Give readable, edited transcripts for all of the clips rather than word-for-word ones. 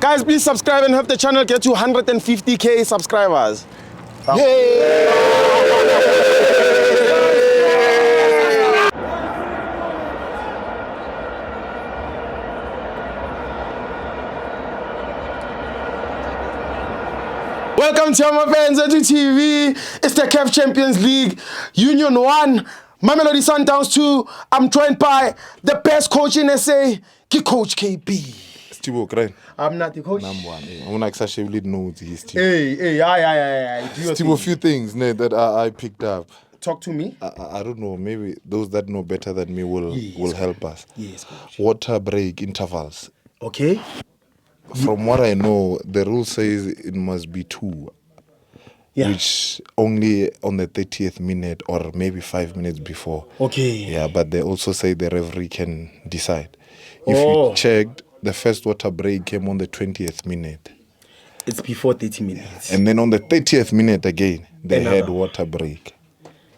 Guys, please subscribe and help the channel get to 150k subscribers. Yay! Welcome to FANS Wethu TV. It's the CAF Champions League. Union 1, Mamelodi Sundowns 2. I'm joined by the best coach in SA, Coach KB. Stibo, right? I'm not the coach. Number one. I'm not actually know his team. Hey. Stibo, a few things that I picked up. Talk to me. I don't know. Maybe those that know better than me will help us. Yes, coach. Water break intervals. Okay. From what I know, the rule says it must be 2. Yeah. Which only on the 30th minute or maybe 5 minutes before. Okay. Yeah, but they also say the referee can decide. If you checked, the first water break came on the 20th minute. It's before 30 minutes. And then on the 30th minute again, they had water break.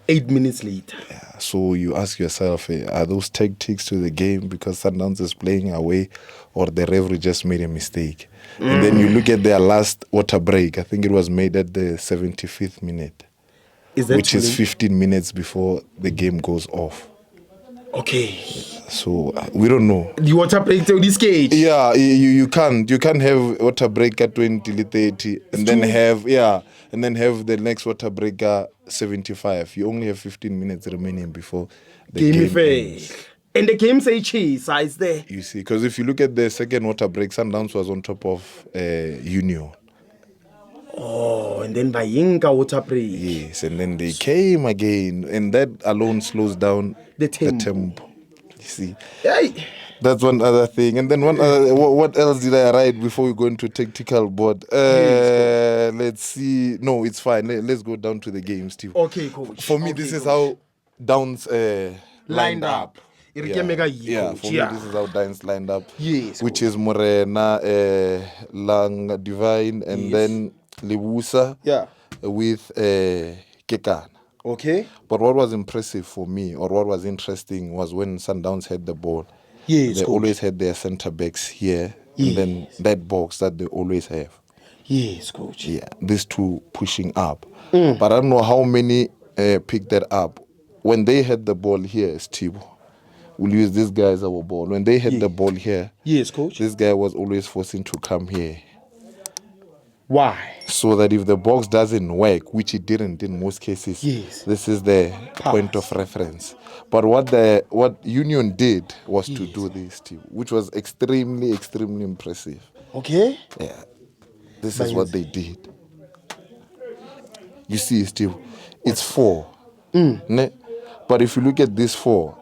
8 minutes later. Yeah, so you ask yourself, are those tactics to the game because Sundowns is playing away or the referee just made a mistake? And then you look at their last water break. I think it was made at the 75th minute, which is 15 minutes before the game goes off. Okay. So we don't know. The water break to this cage. Yeah, you can't have water break at 20, 30 and then have the next water break at 75. You only have 15 minutes remaining before the game ends. And the game say cheese size there. You see, because if you look at the second water break, Sundowns was on top of Union. Oh, and then by Yinka water break. Yes, and then they came again, and that alone slows down the tempo. You see, that's one other thing. And then one other, what else did I write before we go into tactical board? Let's see. No, it's fine. Let's go down to the game, Steve. Okay, coach. For me, this is how Downs lined up. For me, this is how Downs lined up. Yes, which is Morena, Lang Divine, and then Lebusa with Kekan. Okay. But what was impressive for me, or what was interesting, was when Sundowns had the ball. Yes, they coach. always had their centre backs here, and then that box that they always have. Yes, coach. Yeah, these two pushing up. But I don't know how many picked that up. When they had the ball here, Steve, we'll use this guy as our ball. When they had the ball here, yes, coach, this guy was always forcing to come here. Why? So that if the box doesn't work, which it didn't in most cases, this is the point of reference. But what Union did was to do this, Steve, which was extremely, extremely impressive. Okay. Yeah. This is what they did. You see, Steve, it's 4. But if you look at this 4,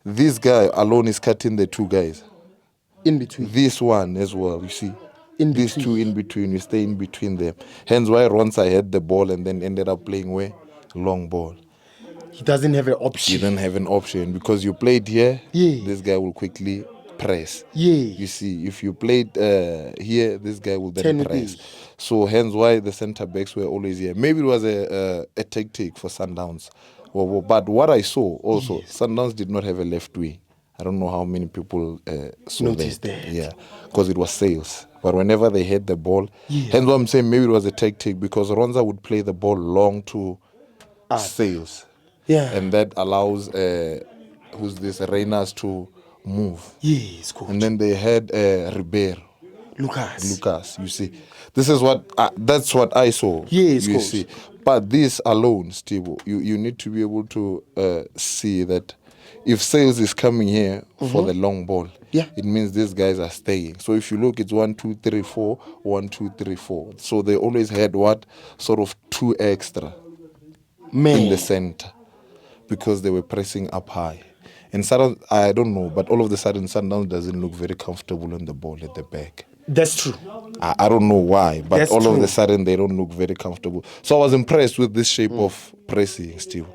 this guy alone is cutting the 2 guys. In between. This one as well, you see. These 2 in between, you stay in between them. Hence why Ronsa had the ball and then ended up playing where? Long ball. He doesn't have an option. He didn't have an option because you played here, this guy will quickly press. You see, if you played here, this guy will then press. So hence why the centre backs were always here. Maybe it was a tactic for Sundowns. But what I saw also, Sundowns did not have a left wing. I don't know how many people noticed that. Yeah, because it was Sales. But whenever they had the ball, hence what I'm saying, maybe it was a tactic because Ronza would play the ball long to Sales. Yeah. And that allows, Reynas to move. Yes, coach. And then they had Ribeiro. Lucas, you see. This is that's what I saw. Yes, you coach. see. But this alone, Steve, you need to be able to see that if Sales is coming here for the long ball, it means these guys are staying. So if you look, it's 1, 2, 3, 4, 1, 2, 3, 4. So they always had sort of 2 extra in the center because they were pressing up high. And Sundowns, I don't know, but all of a sudden Sundowns doesn't look very comfortable on the ball at the back. That's true. I don't know why, but of a sudden they don't look very comfortable. So I was impressed with this shape of pressing, Steve,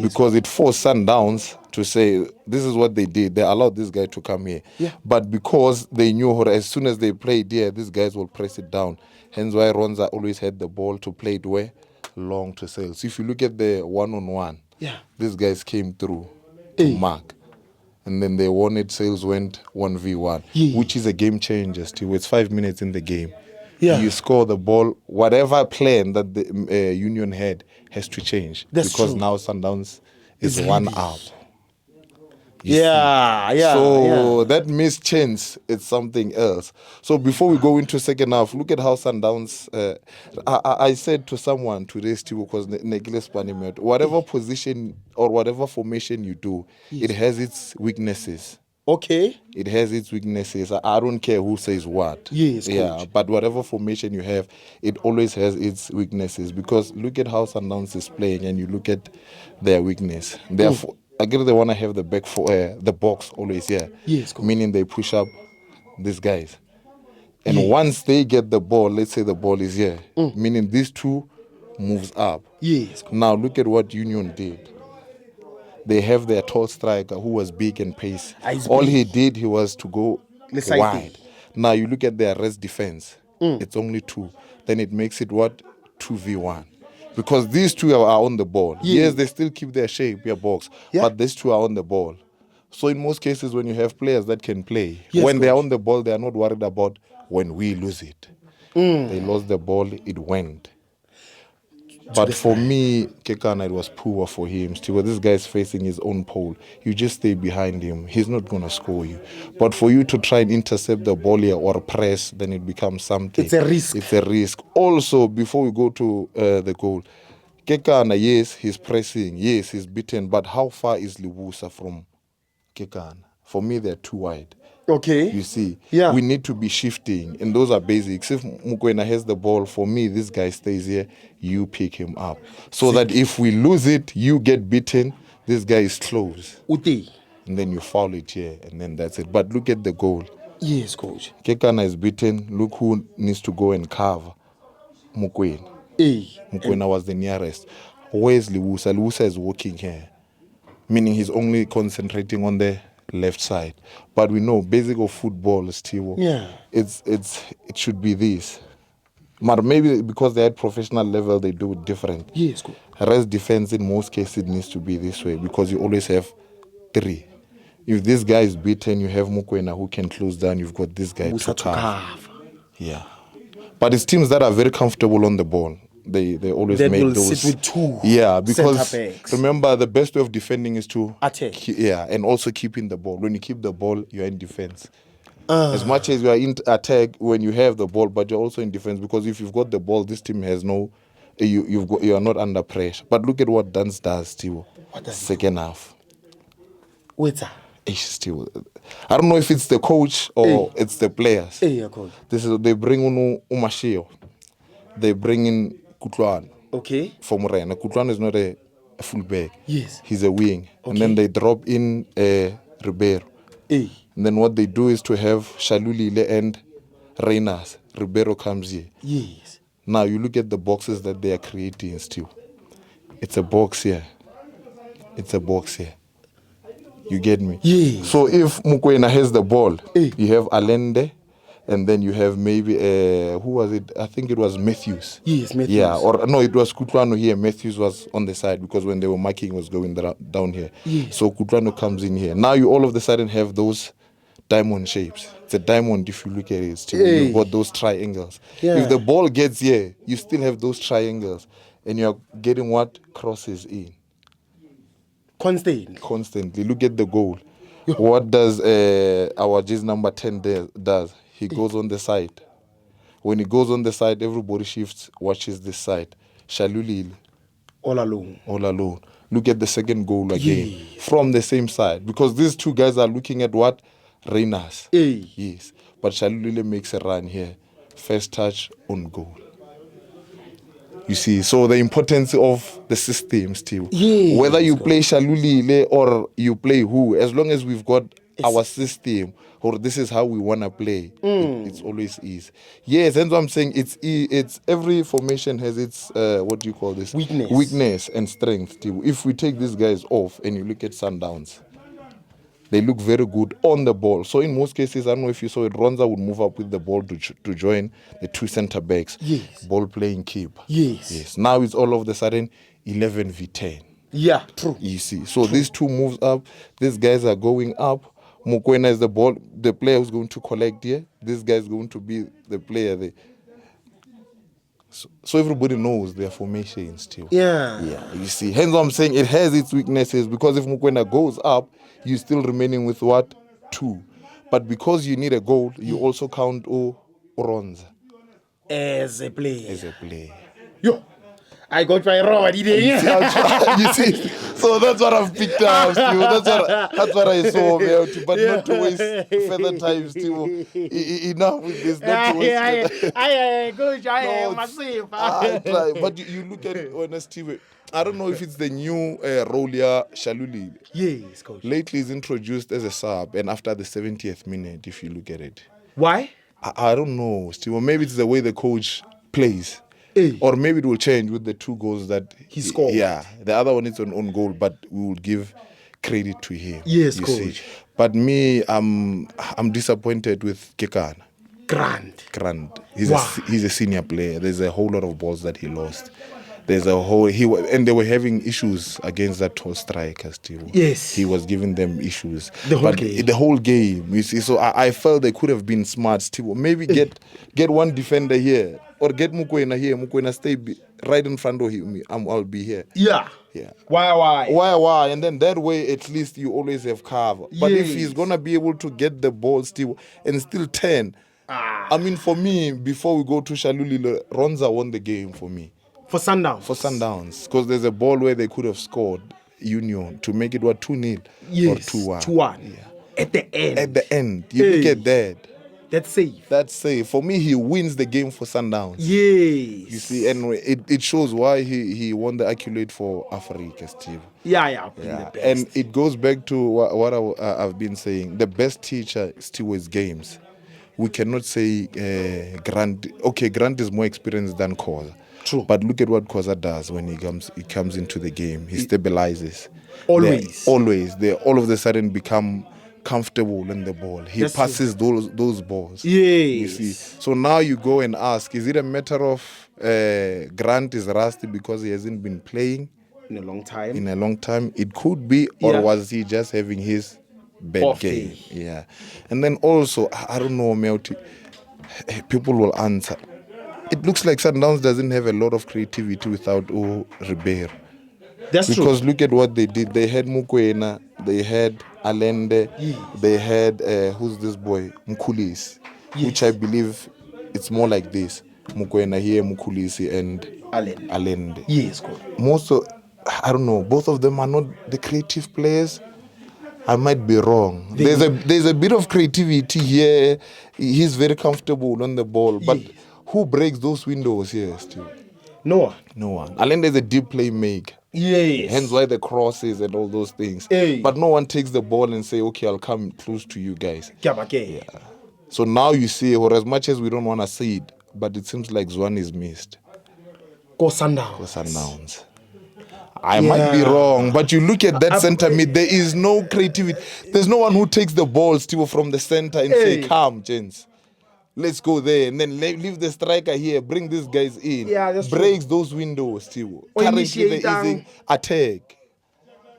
because it forced Sundowns to say, this is what they did. They allowed this guy to come here. But because they knew as soon as they played here, these guys will press it down. Hence why Ronza always had the ball to play it where? Long to Sales. So if you look at the one-on-one, these guys came through to mark. and then they won it. Sales went 1v1, which is a game changer. Still, it's 5 minutes in the game. Yeah. You score the ball. Whatever plan that the Union had has to change. That's because true. now Sundowns is It's one ready. up. Yeah. That missed chance, it's something else. So before we go into second half, look at how Sundowns. I said to someone today, Steve, because whatever position or whatever formation you do, it has its weaknesses. Okay. It has its weaknesses. I don't care who says what. Yes, coach. Yeah, but whatever formation you have, it always has its weaknesses. Because look at how Sundowns is playing, and you look at their weakness. Therefore, I guess they want to have the back for the box always here. Yes, coach. Meaning they push up these guys, and once they get the ball, let's say the ball is here, meaning these two moves up. Yes, coach. Now look at what Union did. They have their tall striker who was big and pace. All he did, he was to go wide. Now you look at their rest defense. It's only 2. Then it makes it what? 2v1. Because these two are on the ball. Yes, they still keep their shape, their box. But these two are on the ball. So in most cases, when you have players that can play, when they are on the ball, they are not worried about when we lose it. They lost the ball, it went. But for me, Kekana, it was poor for him. Still, this guy is facing his own pole. You just stay behind him. He's not going to score you. But for you to try and intercept the ball here or press, then it becomes something. It's a risk. It's a risk. Also, before we go to the goal, Kekana, yes, he's pressing. Yes, he's beaten. But how far is Libusa from Kekana? For me, they're too wide. Okay. You see, Yeah. we need to be shifting, and those are basics. If Mukwena has the ball, for me, this guy stays here, you pick him up. So that if we lose it, you get beaten, this guy is close. Uti. And then you foul it here, and then that's it. But look at the goal. Yes, coach. Kekana is beaten. Look who needs to go and cover Mukwena. Mukwena was the nearest. Where's Liwusa? Liwusa is walking here, meaning he's only concentrating on the left side. But we know basic of football still. Yeah. It should be this. But maybe because they're at professional level, they do it different. Yes, coach. Rest defense in most cases it needs to be this way because you always have 3. If this guy is beaten, you have Mukwena who can close down. You've got this guy to cover. Yeah. But it's teams that are very comfortable on the ball. They always that make will those. Sit with 2. Yeah, because center backs. remember the best way of defending is to attack. And also keeping the ball. When you keep the ball, you are in defense. As much as you are in attack when you have the ball, but you're also in defense because if you've got the ball, this team has no. You are not under pressure. But look at what Dance does still. Second half. What's that? Still, I don't know if it's the coach or it's the players. Coach. They bring Umashio. They bring in Kutlwan. Okay. From Morena. Kutlwan is not a fullback. Yes. He's a wing. Okay. And then they drop in Ribeiro. And then what they do is to have Shalulile and Reynas. Ribeiro comes here. Yes. Now you look at the boxes that they are creating still. It's a box here. It's a box here. You get me? Yes. So if Mukwena has the ball, you have Allende, and then you have maybe, who was it? I think it was Matthews. Yes, Matthews. Yeah, or no, it was Kutlwano here. Matthews was on the side because when they were marking, it was going down here. Yes. So Kutlwano comes in here. Now you all of a sudden have those diamond shapes. It's a diamond if you look at it. Still, you've got those triangles. Yeah. If the ball gets here, you still have those triangles, and you're getting what? Crosses in. Constantly. Look at the goal. What does our J's number 10 does? He goes on the side. When he goes on the side, everybody shifts, watches this side. Shalulil. All alone. Look at the second goal again. From the same side. Because these two guys are looking at what? Reynas. Yes. But Shalulile makes a run here. First touch on goal. You see, so the importance of the system still. Whether you play Shalulile or you play who, as long as we've got our system, or this is how we want to play, it's always easy. Yes, that's what I'm saying. It's every formation has its, what do you call this? Weakness and strength still. If we take these guys off and you look at Sundowns, they look very good on the ball. So in most cases, I don't know if you saw it, Ronza would move up with the ball to join the 2 center backs. Yes. Ball playing keep. Yes. Now it's all of a sudden 11v10. Yeah, true. You see, so these two moves up, these guys are going up. Mokoena is the player who's going to collect here. This guy is going to be the player there. So everybody knows their formation still. Yeah. Yeah, you see. Hence what I'm saying, it has its weaknesses because if Mokoena goes up, you're still remaining with what? 2. But because you need a goal, you also count Oronza As a player. as a player. Yo, I got my rod. You see, so that's what I've picked up, Steve. That's what I saw, man. But not to waste further time, Steve. Enough with this, not to waste But you look at it, honestly, I don't know if it's the new role here, Shaluli. Yes, coach. Lately, he's introduced as a sub, and after the 70th minute, if you look at it. Why? I don't know, Steve. Maybe it's the way the coach plays. Hey. Or maybe it will change with the 2 goals that he scored. Yeah, the other one is an own goal, but we will give credit to him. Yes, you coach. See. But me, I'm disappointed with Kekana. Grant. He's a senior player. There's a whole lot of balls that he lost. There's a whole and they were having issues against that tall striker still. Yes. He was giving them issues. The whole game, you see. So I felt they could have been smart still. Maybe get one defender here. Or get Mokoena here. Mokoena stay right in front of him. I'll be here. Yeah. Yeah. Why? And then that way, at least you always have cover. But if he's gonna be able to get the ball still and still turn, I mean, for me, before we go to Shaluli, Ronza won the game for me. For Sundowns. Because there's a ball where they could have scored Union to make it 2-0 or 2-1. 2-1. Yeah. At the end. You look at that. That's safe. For me, he wins the game for Sundowns. Yes. You see, and it shows why he won the accolade for Africa, Steve. Yeah. And it goes back to what I've been saying. The best teacher still is games. We cannot say Grant. Okay, Grant is more experienced than Khoza. True. But look at what Khoza does when he comes into the game. He stabilizes. Always. They all of a sudden become comfortable in the ball. He passes those balls. Yes. You see. So now you go and ask, is it a matter of Grant is rusty because he hasn't been playing in a long time? It could be, or was he just having his bad game? Yeah. And then also, I don't know, Melty, people will answer. It looks like Sundowns doesn't have a lot of creativity without Ribeiro. That's true. Because look at what they did. They had Mokoena, they had Allende, they had, who's this boy? Mkhulisi, which I believe it's more like this. Mokoena here, Mkhulisi, and Allende. Yes, good. Most of, I don't know, both of them are not the creative players. I might be wrong. There's a bit of creativity here. He's very comfortable on the ball, but who breaks those windows here still? No one. Allende is a deep playmaker. Yes. Hence why the crosses and all those things. But no one takes the ball and say, okay, I'll come close to you guys. Yeah. So now you see, or as much as we don't want to see it, but it seems like Zwan is missed. Go Sundowns. I might be wrong, but you look at that center mid, there is no creativity. There's no one who takes the ball still from the center and say, come, gents. Let's go there, and then leave the striker here, bring these guys in. Yeah, that's breaks those windows still. Currently there is attack.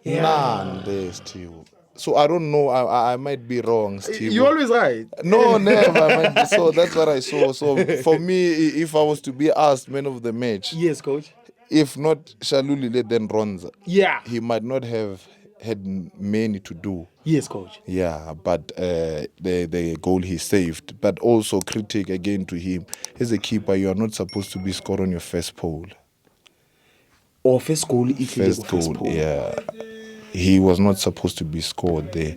None there still. So I don't know, I might be wrong still. You're always right. No, never. So that's what I saw. So for me, if I was to be asked man of the match. Yes, coach. If not Shaluli, then Ronza. Yeah. He might not have had many to do. Yes, coach. Yeah, but the goal he saved. But also critic again to him. As a keeper, you are not supposed to be scored on your first pole. Or first goal. Yeah. He was not supposed to be scored there.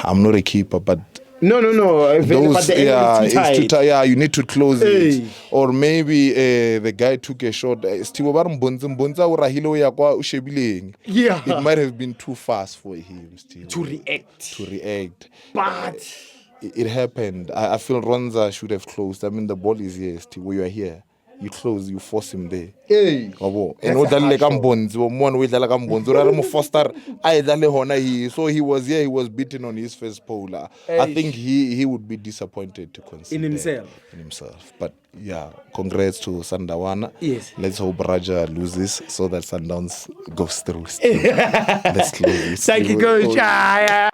I'm not a keeper, but no. Those, it's too tight. Yeah, you need to close it. Or maybe the guy took a shot. Yeah. It might have been too fast for him still. To react. But it happened. I feel Ronza should have closed. I mean, the ball is here still. We are here. you close, you force him there. Hey. And what like Ambons, one with like Ambons, or Foster, I so he was beaten on his first pole. I think he would be disappointed to concede in himself. But yeah, congrats to Sandawana. Yes. Let's hope Raja loses so that Sundowns goes through. Let's close this. Thank you, coach.